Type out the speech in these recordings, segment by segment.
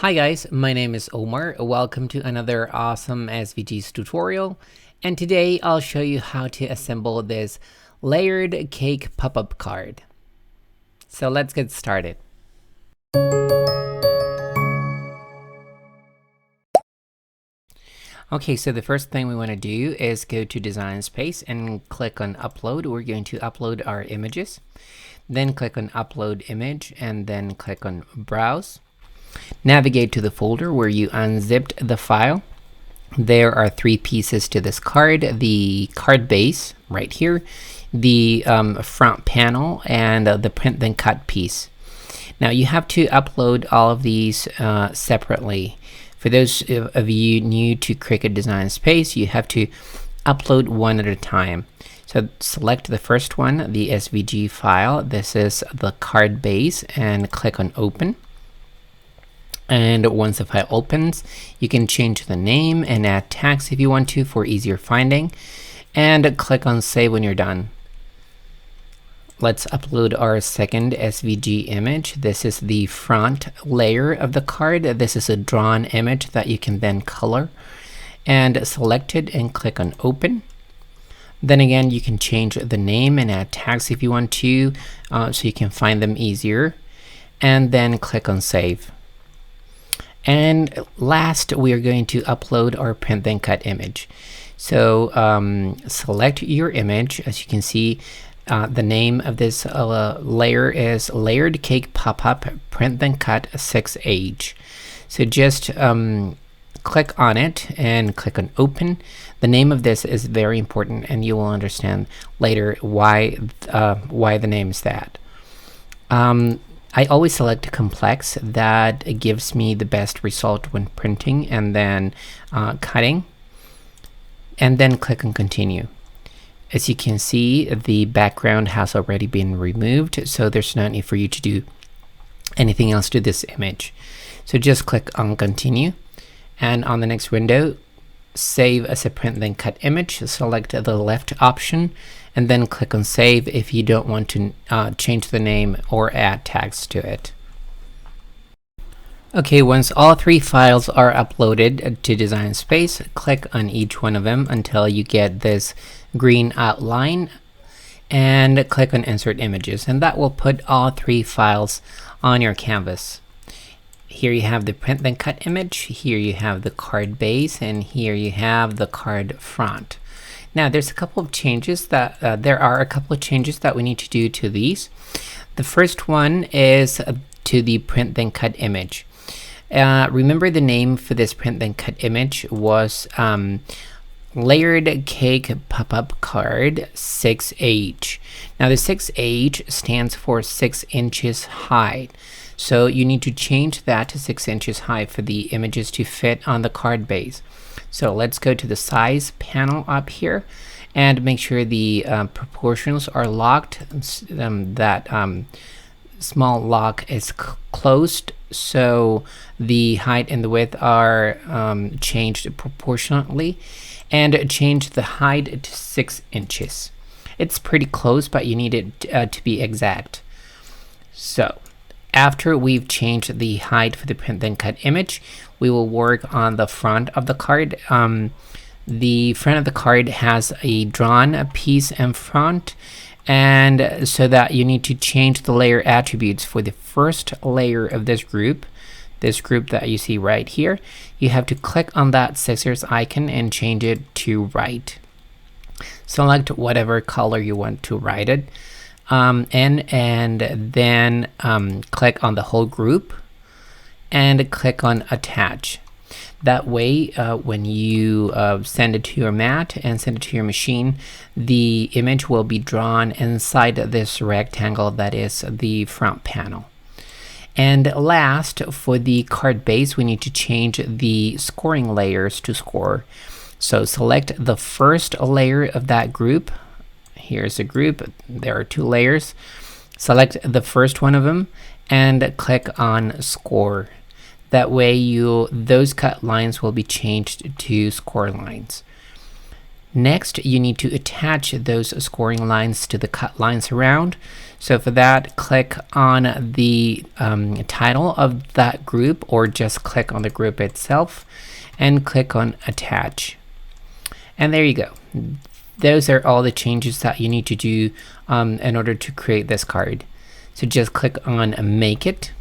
Hi guys, my name is Omar. Welcome to another awesome SVGs tutorial. And today I'll show you how to assemble this layered cake pop-up card. So let's get started. Okay, so the first thing we want to do is go to Design Space and click on Upload. We're going to upload our images. Then click on Upload Image and then click on Browse. Navigate to the folder where you unzipped the file. There are three pieces to this card: the card base right here, the front panel, and the print then cut piece. Now you have to upload all of these separately. For those of you new to Cricut Design Space, you have to upload one at a time. So select the first one, the SVG file. This is the card base, and click on Open. And once the file opens, you can change the name and add tags if you want to for easier finding. And click on Save when you're done. Let's upload our second SVG image. This is the front layer of the card. This is a drawn image that you can then color. And select it and click on Open. Then again, you can change the name and add tags if you want to, so you can find them easier. And then click on Save. And last, we are going to upload our print then cut image. So select your image. As you can see, the name of this layer is Layered Cake Pop-Up Print Then Cut 6H. So just click on it and click on Open. The name of this is very important, and you will understand later why the name is that. I always select complex. That gives me the best result when printing and then cutting. And then click on Continue. As you can see, the background has already been removed, so there's no need for you to do anything else to this image. So just click on Continue. And on the next window, save as a print then cut image. Select the left option and then click on Save if you don't want to change the name or add tags to it. Okay, once all three files are uploaded to Design Space, click on each one of them until you get this green outline and click on Insert Images, and that will put all three files on your canvas. Here you have the print then cut image, here you have the card base, and here you have the card front. Now there's a couple of changes that we need to do to these. The first one is to the print then cut image. Remember, the name for this print then cut image was Layered Cake Pop-Up Card 6H. Now the 6H stands for 6 inches high. So you need to change that to 6 inches high for the images to fit on the card base. So let's go to the size panel up here and make sure the proportions are locked, that small lock is closed, so the height and the width are changed proportionately, and change the height to 6 inches. It's pretty close, but you need it to be exact. So after we've changed the height for the print then cut image, we will work on the front of the card. The front of the card has a drawn piece in front, and so that you need to change the layer attributes for the first layer of this group that you see right here. You have to click on that scissors icon and change it to white. Select whatever color you want to write it. And then click on the whole group and click on Attach. That way, when you send it to your mat and send it to your machine, the image will be drawn inside this rectangle that is the front panel. And last, for the card base, we need to change the scoring layers to score. So select the first layer of that group. Here's a group. There are two layers. Select the first one of them and click on Score. That way those cut lines will be changed to score lines. Next, you need to attach those scoring lines to the cut lines around. So for that, click on the title of that group, or just click on the group itself and click on attach. And there you go. Those are all the changes that you need to do in order to create this card. So just click on make it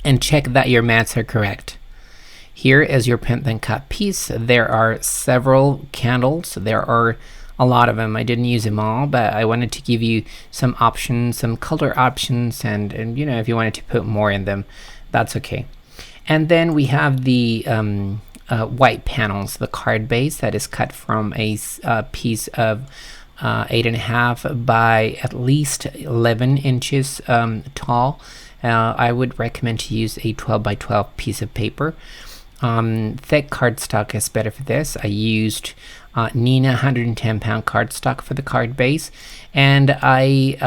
and check that your mats are correct. Here is your print then cut piece. There are several candles. There are a lot of them. I didn't use them all, but I wanted to give you some options, some color options, and you know, if you wanted to put more in them, that's okay. And then we have the white panels, the card base that is cut from a piece of 8.5 by at least 11 inches tall. I would recommend to use a 12 by 12 piece of paper. Thick cardstock is better for this. I used Nina 110-pound cardstock for the card base, and I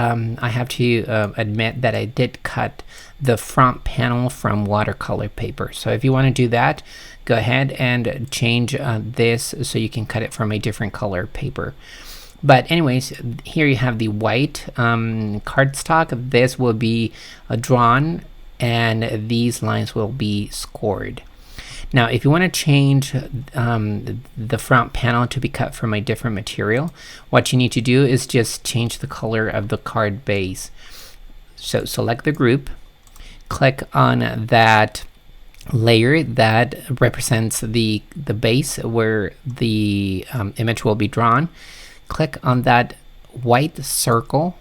have to admit that I did cut the front panel from watercolor paper. So if you want to do that, go ahead and change this so you can cut it from a different color paper. But anyways, here you have the white cardstock. This will be drawn, and these lines will be scored. Now, if you want to change the front panel to be cut from a different material, what you need to do is just change the color of the card base. So select the group, click on that layer that represents the base where the image will be drawn. Click on that white circle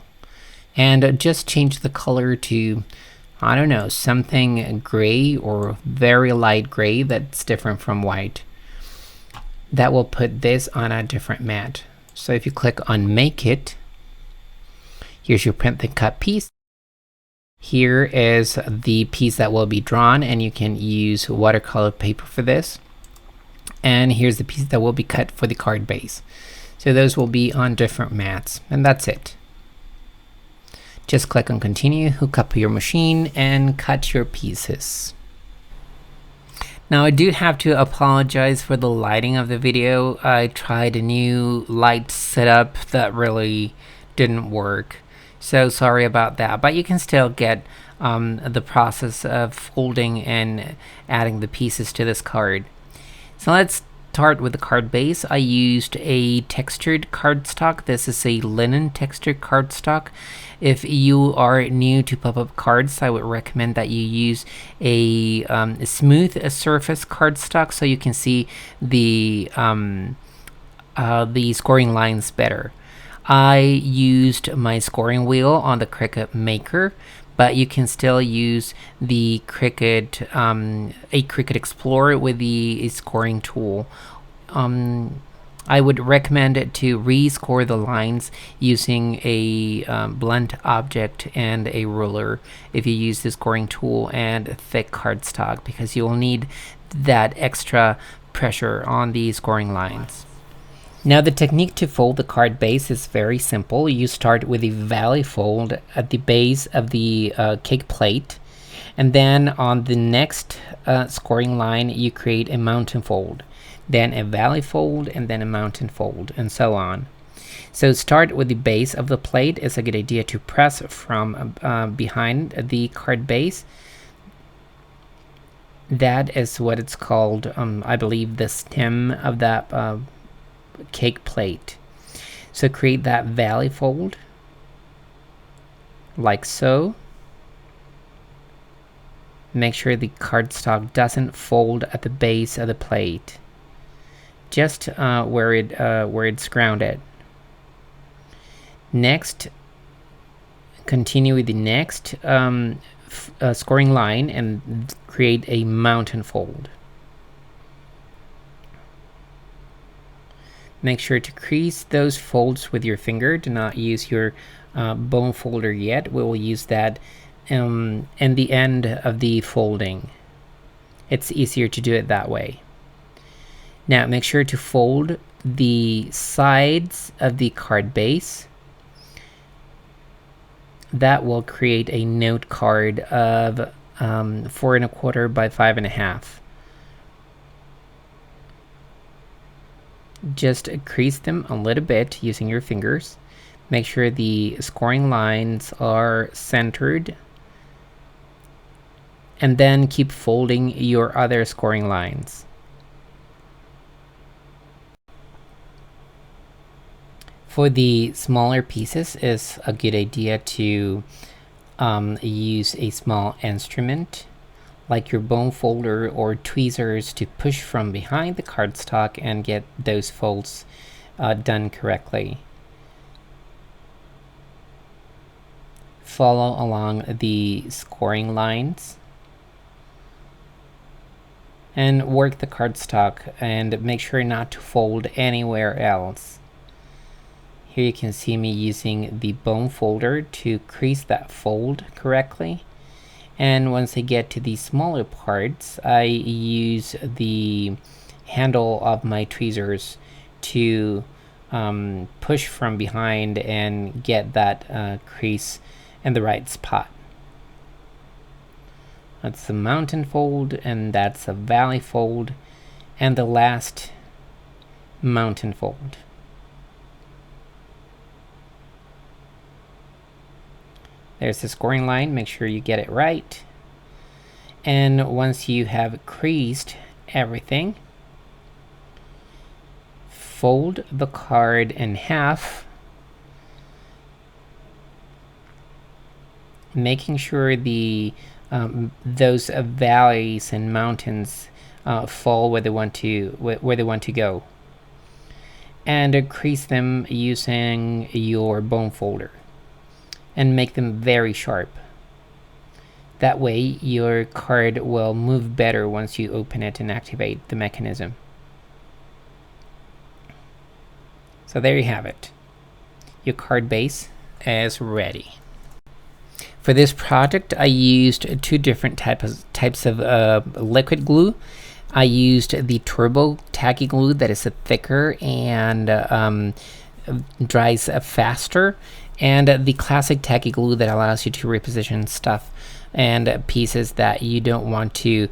and just change the color to, I don't know, something gray or very light gray that's different from white. That will put this on a different mat. So if you click on make it, here's your print then cut piece. Here is the piece that will be drawn, and you can use watercolor paper for this. And here's the piece that will be cut for the card base. So those will be on different mats, and that's it. Just click on continue, hook up your machine, and cut your pieces. Now I do have to apologize for the lighting of the video. I tried a new light setup that really didn't work. So sorry about that, but you can still get the process of folding and adding the pieces to this card. So let's start with the card base. I used a textured cardstock. This is a linen textured cardstock. If you are new to pop-up cards, I would recommend that you use a smooth surface cardstock so you can see the scoring lines better. I used my scoring wheel on the Cricut Maker, but you can still use the Cricut, a Cricut Explorer with the scoring tool. I would recommend it to rescore the lines using a blunt object and a ruler if you use the scoring tool and thick cardstock, because you'll need that extra pressure on the scoring lines. Now the technique to fold the card base is very simple. You start with a valley fold at the base of the cake plate, and then on the next scoring line you create a mountain fold, then a valley fold, and then a mountain fold, and so on. So start with the base of the plate. It's a good idea to press from behind the card base. That is what it's called, I believe, the stem of that cake plate. So create that valley fold like so. Make sure the cardstock doesn't fold at the base of the plate, just where it's grounded. Next, continue with the next scoring line and create a mountain fold. Make sure to crease those folds with your finger. Do not use your bone folder yet. We will use that in the end of the folding. It's easier to do it that way. Now make sure to fold the sides of the card base. That will create a note card of 4 1/4 by 5 1/2. Just crease them a little bit using your fingers. Make sure the scoring lines are centered, and then keep folding your other scoring lines. For the smaller pieces, it's a good idea to use a small instrument like your bone folder or tweezers to push from behind the cardstock and get those folds done correctly. Follow along the scoring lines and work the cardstock, and make sure not to fold anywhere else. Here you can see me using the bone folder to crease that fold correctly. And once I get to the smaller parts, I use the handle of my tweezers to push from behind and get that crease in the right spot. That's the mountain fold, and that's a valley fold, and the last mountain fold. There's the scoring line, make sure you get it right. And once you have creased everything, fold the card in half, making sure the those valleys and mountains fall where they want to go, and crease them using your bone folder, and make them very sharp. That way your card will move better once you open it and activate the mechanism. So there you have it. Your card base is ready. For this project, I used two different types of liquid glue. I used the turbo tacky glue that is thicker and dries faster, and the classic tacky glue that allows you to reposition stuff and pieces that you don't want to,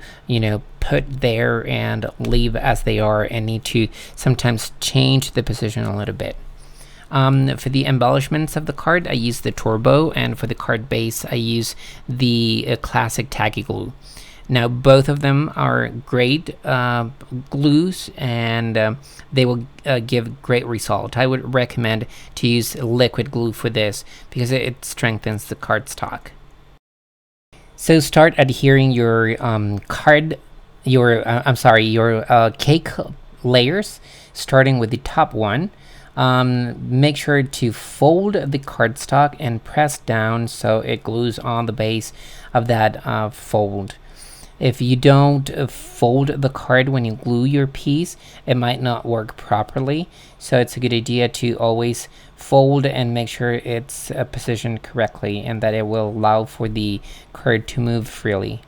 put there and leave as they are, and need to sometimes change the position a little bit. For the embellishments of the card, I use the turbo, and for the card base, I use the classic tacky glue. Now, both of them are great glues, and they will give great result. I would recommend to use liquid glue for this because it strengthens the cardstock. So start adhering your cake layers, starting with the top one. Make sure to fold the cardstock and press down so it glues on the base of that fold. If you don't fold the card when you glue your piece, it might not work properly. So it's a good idea to always fold and make sure it's positioned correctly, and that it will allow for the card to move freely.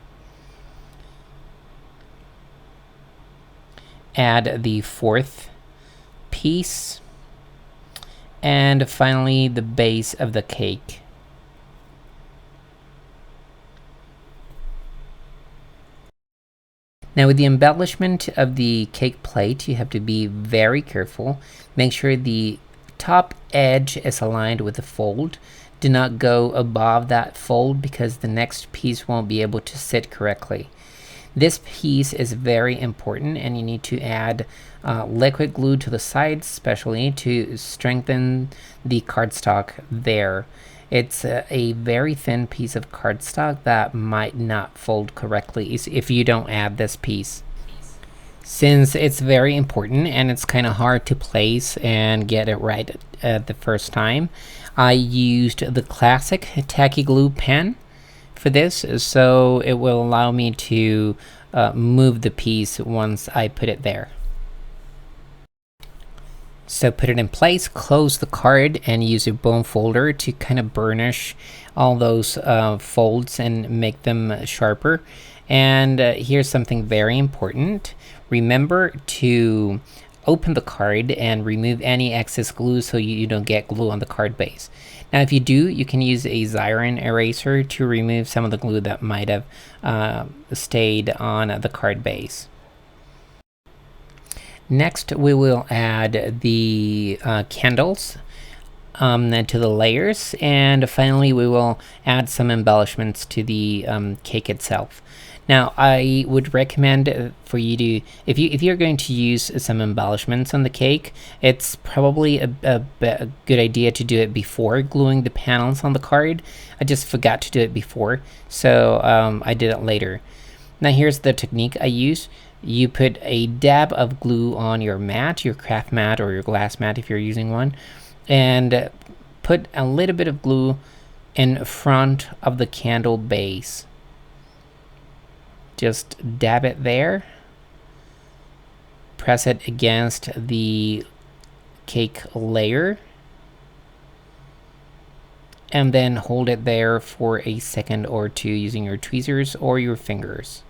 Add the fourth piece, and finally the base of the cake. Now, with the embellishment of the cake plate, you have to be very careful. Make sure the top edge is aligned with the fold. Do not go above that fold because the next piece won't be able to sit correctly. This piece is very important, and you need to add liquid glue to the sides, especially to strengthen the cardstock there. It's a very thin piece of cardstock that might not fold correctly if you don't add this piece. Since it's very important and it's kind of hard to place and get it right the first time, I used the classic tacky glue pen for this, so it will allow me to move the piece once I put it there. So put it in place, close the card, and use a bone folder to kind of burnish all those folds and make them sharper. And here's something very important. Remember to open the card and remove any excess glue so you don't get glue on the card base. Now, if you do, you can use a Xyron eraser to remove some of the glue that might have stayed on the card base. Next, we will add the candles to the layers, and finally we will add some embellishments to the cake itself. Now, I would recommend for you to, if you're going to use some embellishments on the cake, it's probably a good idea to do it before gluing the panels on the card. I just forgot to do it before, so I did it later. Now here's the technique I use. You put a dab of glue on your mat, your craft mat or your glass mat if you're using one, and put a little bit of glue in front of the candle base. Just dab it there, press it against the cake layer, and then hold it there for a second or two using your tweezers or your fingers.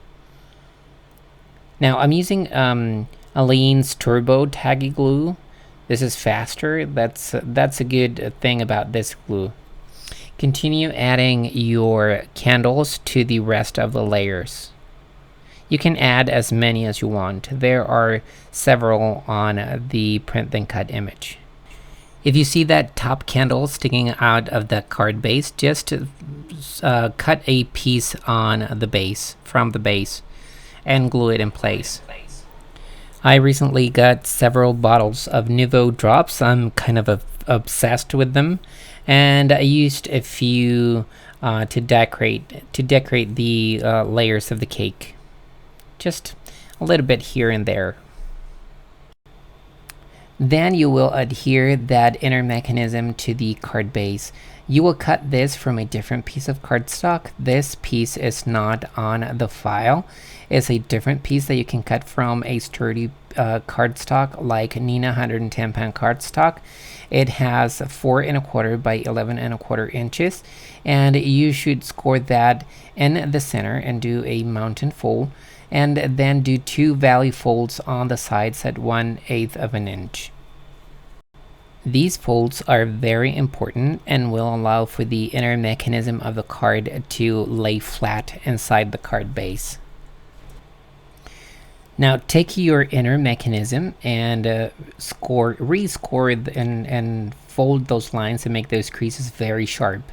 Now I'm using Aleene's Turbo Tacky Glue. This is faster. That's a good thing about this glue. Continue adding your candles to the rest of the layers. You can add as many as you want. There are several on the print then cut image. If you see that top candle sticking out of the card base, just cut a piece on the base, from the base, and glue it in place. I recently got several bottles of Nouveau drops. I'm kind of obsessed with them, and I used a few to decorate the layers of the cake. Just a little bit here and there. Then you will adhere that inner mechanism to the card base. You will cut this from a different piece of cardstock. This piece is not on the file. It's a different piece that you can cut from a sturdy cardstock like Nina 110 pound cardstock. It has 4 1/4 by 11 1/4 inches, and you should score that in the center and do a mountain fold, and then do 2 valley folds on the sides at 1/8 of an inch. These folds are very important and will allow for the inner mechanism of the card to lay flat inside the card base. Now take your inner mechanism and rescore and fold those lines and make those creases very sharp.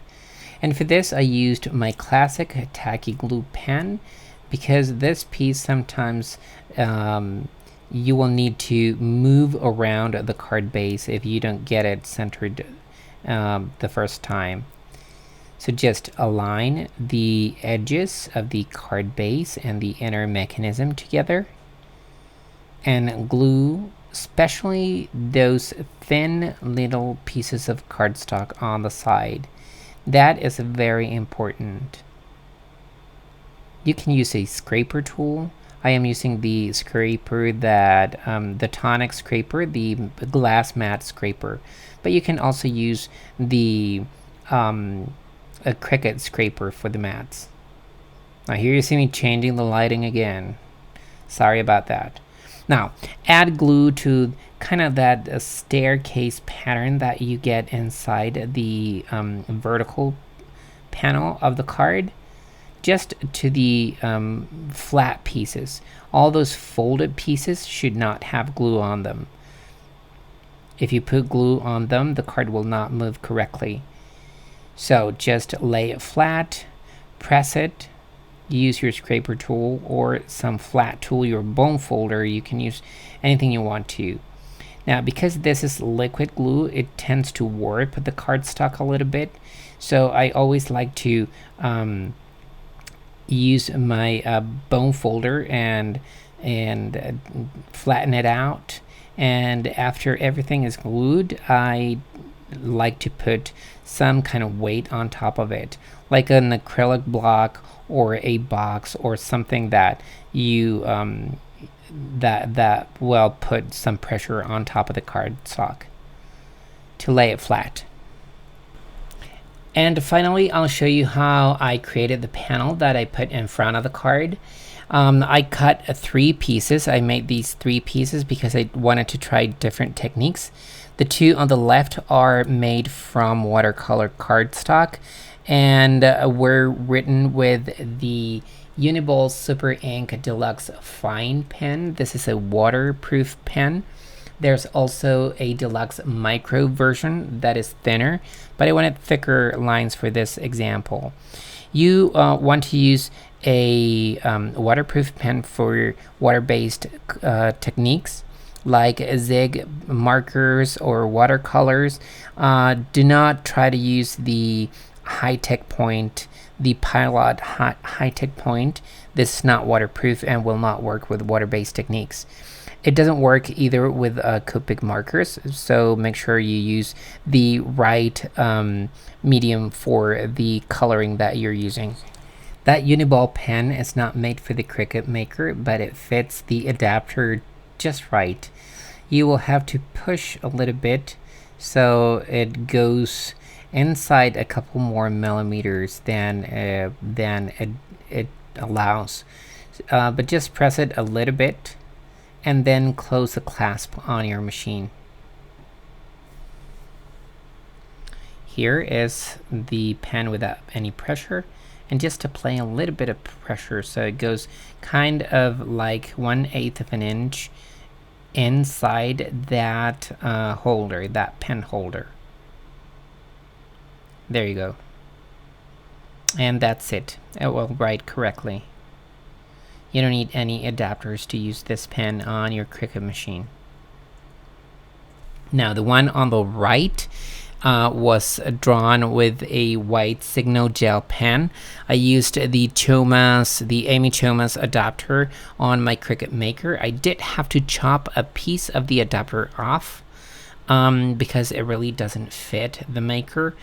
And for this I used my classic tacky glue pen, because this piece sometimes you will need to move around the card base if you don't get it centered the first time. So just align the edges of the card base and the inner mechanism together, and glue especially those thin little pieces of cardstock on the side. That is very important. You can use a scraper tool. I am using the scraper that the tonic scraper, the glass mat scraper, but you can also use the a Cricut scraper for the mats. Now here you see me changing the lighting again. Sorry about that. Now add glue to kind of that staircase pattern that you get inside the vertical panel of the card, just to the flat pieces. All those folded pieces should not have glue on them. If you put glue on them, the card will not move correctly. So just lay it flat, press it, use your scraper tool or some flat tool, your bone folder. You can use anything you want to. Now because this is liquid glue, it tends to warp the cardstock a little bit, so I always like to use my bone folder and flatten it out, and after everything is glued I like to put some kind of weight on top of it, like an acrylic block or a box or something that you that will put some pressure on top of the cardstock to lay it flat. And finally, I'll show you how I created the panel that I put in front of the card. I cut 3 pieces. I made these 3 pieces because I wanted to try different techniques. The 2 on the left are made from watercolor cardstock and were written with the Uniball Super Ink Deluxe Fine Pen. This is a waterproof pen. There's also a deluxe micro version that is thinner, but I wanted thicker lines for this example. You want to use a waterproof pen for water-based techniques like zig markers or watercolors. Do not try to use the high-tech point, the Pilot high-tech point. This is not waterproof and will not work with water-based techniques. It doesn't work either with Copic markers, so make sure you use the right medium for the coloring that you're using. That Uniball pen is not made for the Cricut Maker, but it fits the adapter just right. You will have to push a little bit so it goes inside a couple more millimeters than it allows. But just press it a little bit and then close the clasp on your machine. Here is the pen without any pressure, and just apply a little bit of pressure so it goes kind of like 1/8 of an inch inside that holder, that pen holder. There you go. And that's it. It will write correctly. You don't need any adapters to use this pen on your Cricut machine. Now, the one on the right was drawn with a white Signo gel pen. I used the Amy Chomas adapter on my Cricut Maker. I did have to chop a piece of the adapter off because it really doesn't fit the Maker.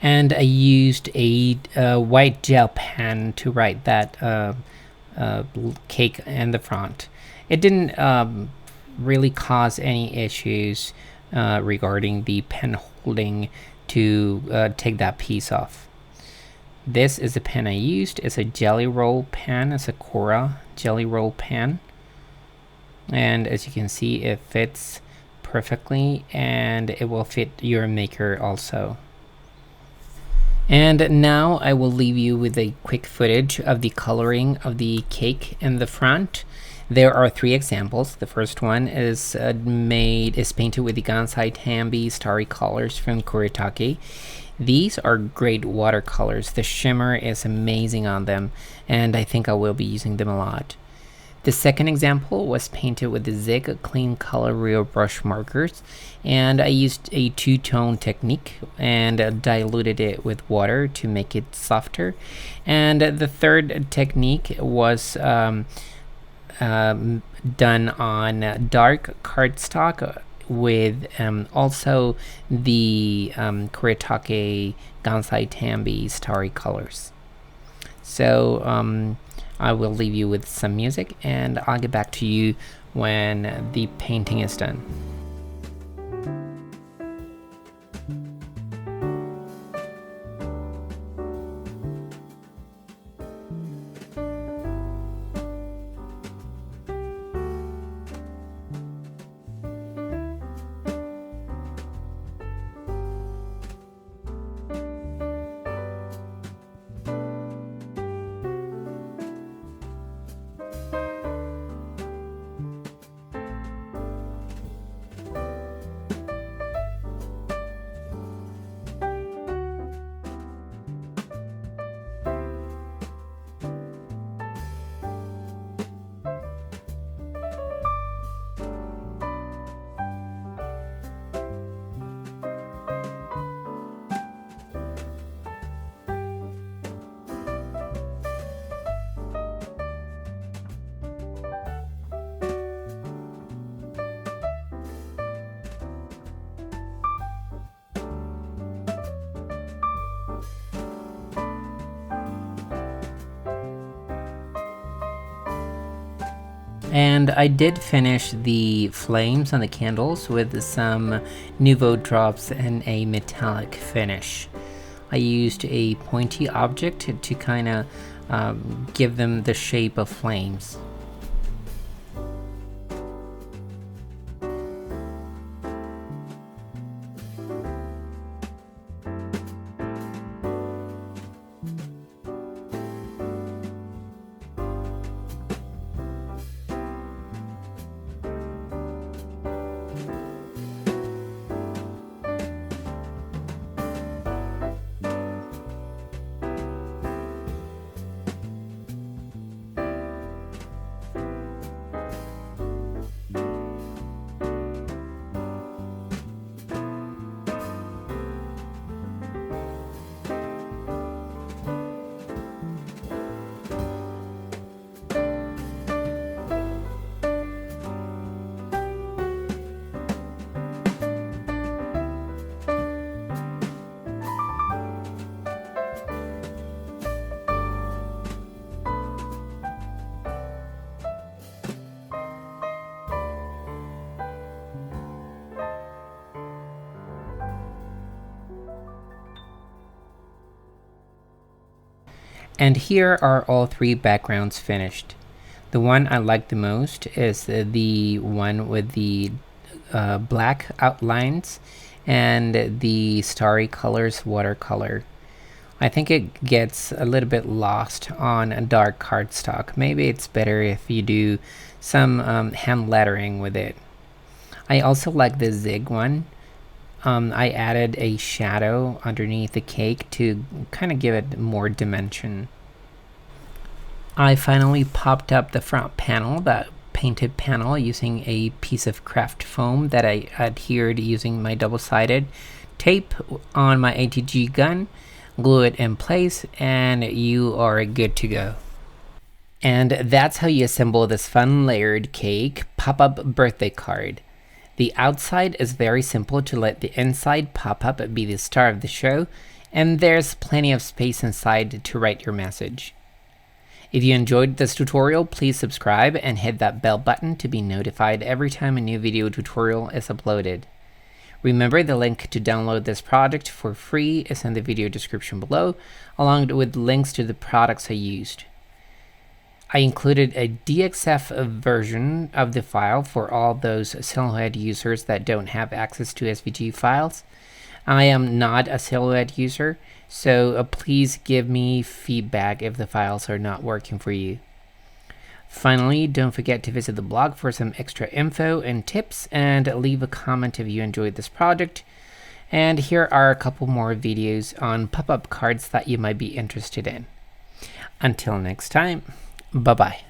And I used a white gel pen to write that cake in the front. It didn't really cause any issues regarding the pen holding to take that piece off. This is the pen I used. It's a jelly roll pen. It's a Cora jelly roll pen, and as you can see, it fits perfectly, and it will fit your Maker also. And now I will leave you with a quick footage of the coloring of the cake in the front. There are 3 examples. The first one is painted with the Gansai Tambi Starry colors from Kuretake. These are great watercolors. The shimmer is amazing on them, and I think I will be using them a lot. The second example was painted with the Zig Clean Color Real Brush markers, and I used a 2-tone technique and diluted it with water to make it softer. And the third technique was done on dark cardstock with also the Kuretake Gansai Tambi Starry colors. So I will leave you with some music, and I'll get back to you when the painting is done. And I did finish the flames on the candles with some Nouveau drops and a metallic finish. I used a pointy object to kind of give them the shape of flames. And here are all three backgrounds finished. The one I like the most is the one with the black outlines and the starry colors watercolor. I think it gets a little bit lost on a dark cardstock. Maybe it's better if you do some hand lettering with it. I also like the zig one. I added a shadow underneath the cake to kind of give it more dimension. I finally popped up the front panel, that painted panel, using a piece of craft foam that I adhered using my double-sided tape on my ATG gun. Glue it in place and you are good to go. And that's how you assemble this fun layered cake pop-up birthday card. The outside is very simple to let the inside pop-up be the star of the show, and there's plenty of space inside to write your message. If you enjoyed this tutorial, please subscribe and hit that bell button to be notified every time a new video tutorial is uploaded. Remember, the link to download this project for free is in the video description below, along with links to the products I used. I included a DXF version of the file for all those Silhouette users that don't have access to SVG files. I am not a Silhouette user, so please give me feedback if the files are not working for you. Finally, don't forget to visit the blog for some extra info and tips, and leave a comment if you enjoyed this project. And here are a couple more videos on pop-up cards that you might be interested in. Until next time, bye-bye.